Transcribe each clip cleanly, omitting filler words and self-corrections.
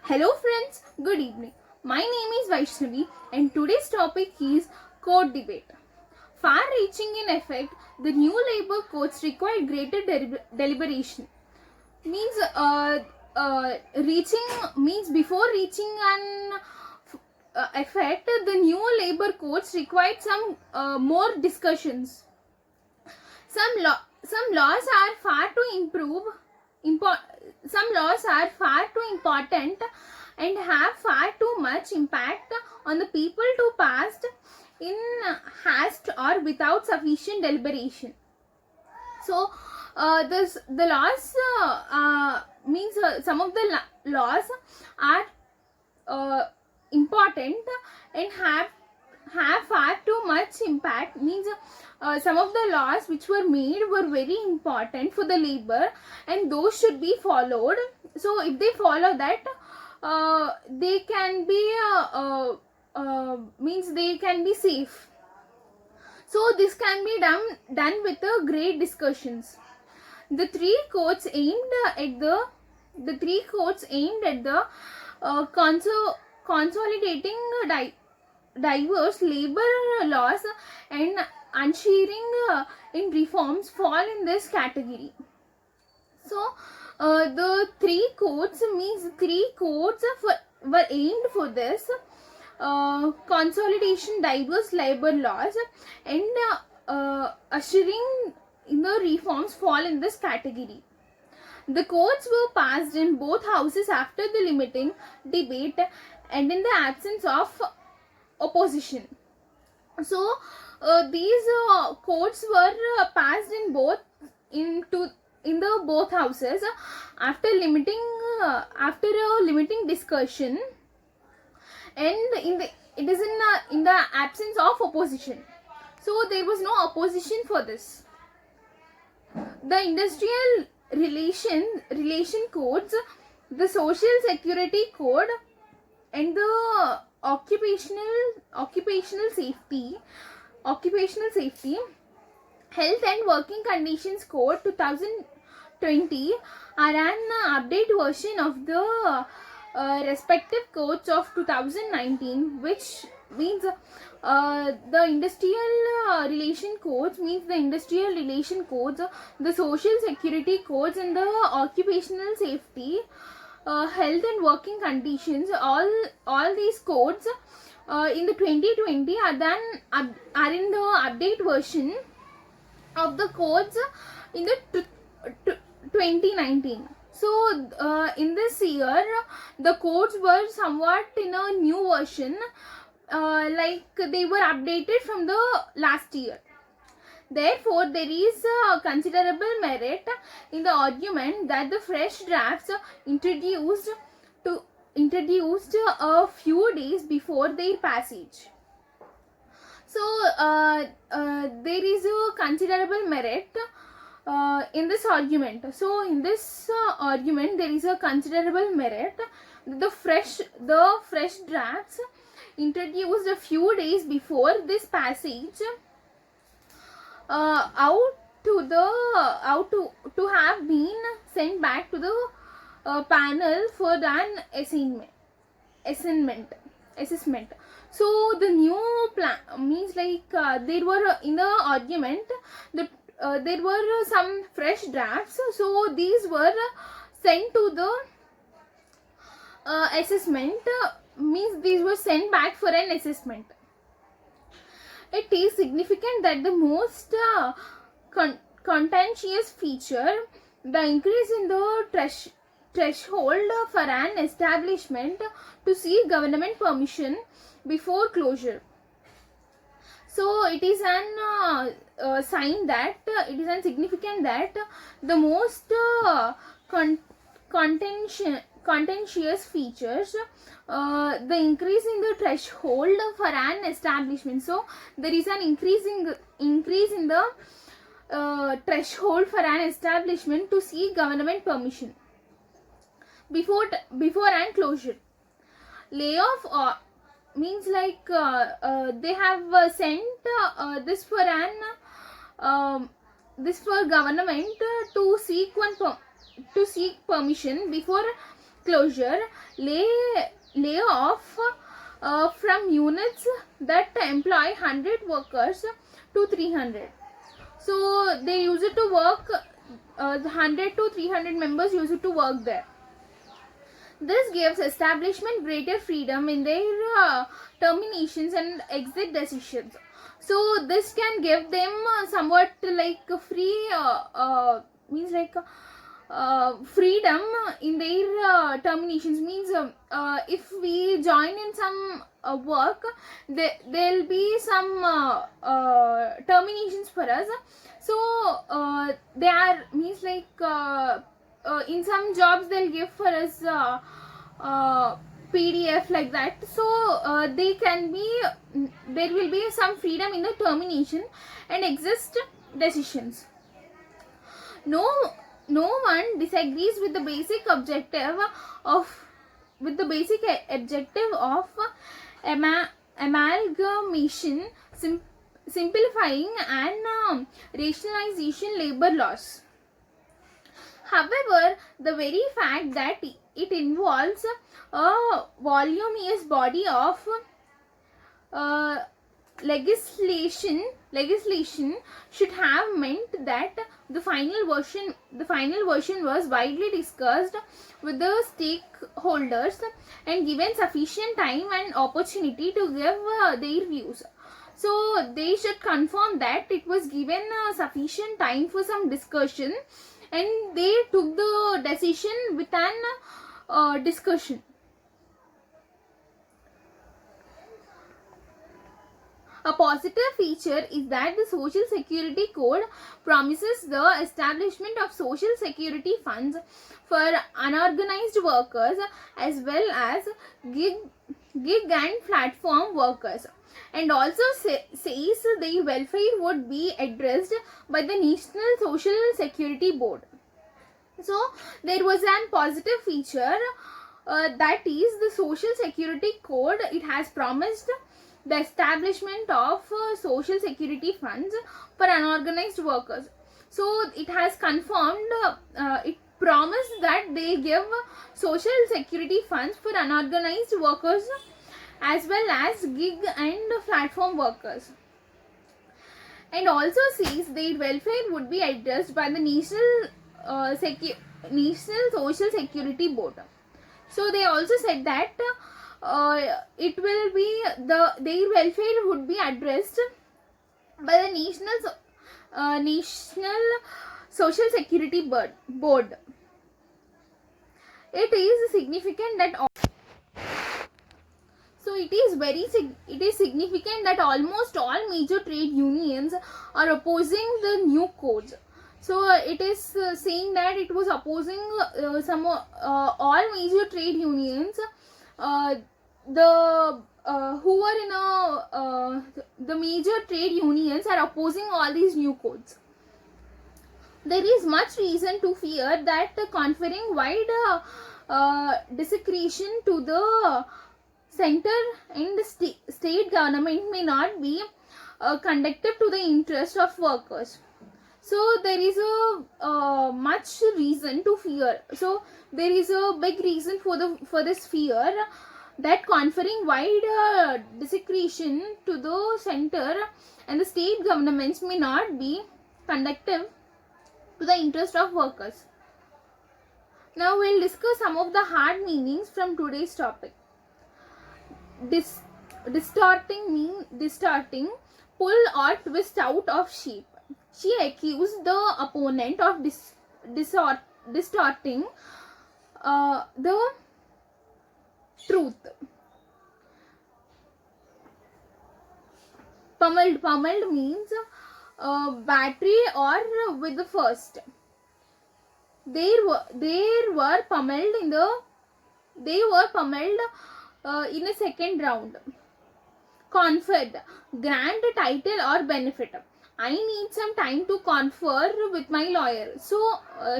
Hello friends, good evening. My name is Vaishnavi and today's topic is code debate. Far reaching in effect, the new labor codes require greater deliberation. Means reaching means before reaching an effect, the new labor codes required some more discussions. Some laws are far too some laws are far too important and have far too much impact on the people to pass in haste or without sufficient deliberation. So the laws means some of the laws are important and have far too much impact. Means some of the laws which were made were very important for the labor and those should be followed. So if they follow that, they can be means they can be safe. So this can be done with great discussions. The three codes aimed at the consolidating diverse labor laws and unshearing in reforms fall in this category. So the three codes were aimed for this consolidation diverse labor laws and ushering in the reforms fall in this category. The codes were passed in both houses after the limiting debate and in the absence of opposition. So these codes were passed in both houses after a limiting discussion, and it is in the absence of opposition. So there was no opposition for this. The industrial relation codes, the social security code, and the occupational safety health and working conditions code 2020 are an update version of the respective codes of 2019, which means the industrial relation codes, the social security codes, and the occupational safety health and working conditions, all these codes in the 2020 are in the update version of the codes in the 2019. So in this year the codes were somewhat in a new version, like they were updated from the last year. Therefore, there is considerable merit in the argument that the fresh drafts introduced a few days before their passage. So there is a considerable merit in this argument. So in this argument there is a considerable merit. The fresh drafts introduced a few days before this passage out to have been sent back to the panel for an assessment. So the new plan means like there were in the argument there were some fresh drafts. So these were sent to the assessment, means these were sent back for an assessment. It is significant that the most contentious feature, the increase in the threshold for an establishment to seek government permission before closure. So it is an sign that it is significant that the most contentious features, the increase in the threshold for an establishment. So there is an increase in the threshold for an establishment to seek government permission before and closure. Layoff means like they have sent this for government to seek permission before closure, lay off from units that employ 100 workers to 300. So they used to work, 100 to 300 members used to work there. This gives establishment greater freedom in their terminations and exit decisions. So this can give them somewhat like free means like freedom in their terminations. Means if we join in some work, there'll be some terminations for us. So they are means like in some jobs they'll give for us PDF like that. So they can be, there will be some freedom in the termination and exist decisions. No one disagrees with the basic objective of amalgamation, simplifying and rationalization labor laws. However, the very fact that it involves a voluminous body of legislation should have meant that the final version was widely discussed with the stakeholders and given sufficient time and opportunity to give their views. So they should confirm that it was given sufficient time for some discussion, and they took the decision with an discussion. A positive feature is that the Social Security Code promises the establishment of Social Security funds for unorganized workers as well as gig and platform workers, and also says their welfare would be addressed by the National Social Security Board. So there was a positive feature, that is the Social Security Code. It has promised the establishment of social security funds for unorganized workers. So it has confirmed, it promised that they give social security funds for unorganized workers as well as gig and platform workers, and also says their welfare would be addressed by the National Social Security Board. So they also said that it will be their welfare would be addressed by the National Social Security Board. It is significant that it is significant that almost all major trade unions are opposing the new codes. So it is saying that it was opposing all major trade unions. Who are in the major trade unions are opposing all these new codes. There is much reason to fear that conferring wide discretion to the center and the state government may not be conducive to the interest of workers. So there is a much reason to fear. So there is a big reason for this fear, that conferring wide discretion to the center and the state governments may not be conducive to the interest of workers. Now we'll discuss some of the hard meanings from today's topic. Distorting, pull or twist out of shape. She accused the opponent of distorting the truth. Pummeled means battery or with the first. They were pummeled in a second round. Conferred, grant, title or benefit. I need some time to confer with my lawyer. So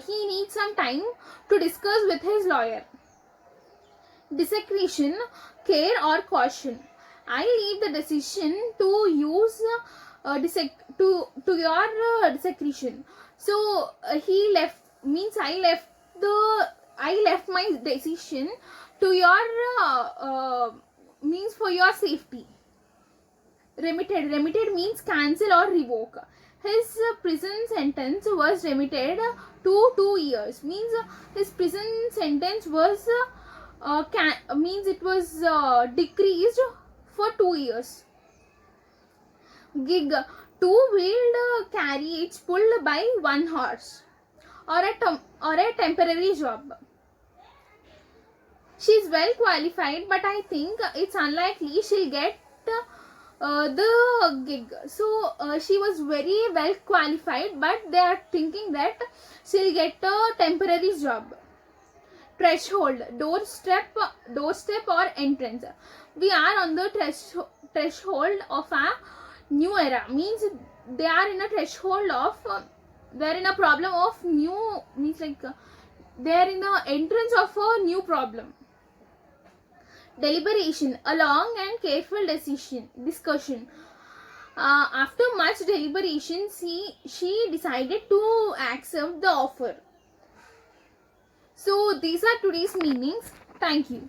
he needs some time to discuss with his lawyer. Discretion, care or caution. I leave the decision to use to your discretion. So he left means I left the I left my decision to your means for your safety. Remitted means cancel or revoke. His prison sentence was remitted to 2 years. Means his prison sentence was means it was decreased for 2 years. Gig, two-wheeled carriage pulled by one horse, or a temporary job. She is well qualified, but I think it's unlikely she'll get the gig. So she was very well qualified, but they are thinking that she'll get a temporary job. Threshold, doorstep or entrance. We are on the threshold of a new era. Means they are in a threshold of they're in a problem of new, means like they're in the entrance of a new problem. Deliberation, a long and careful discussion. After much deliberation, she decided to accept the offer. So these are today's meanings. Thank you.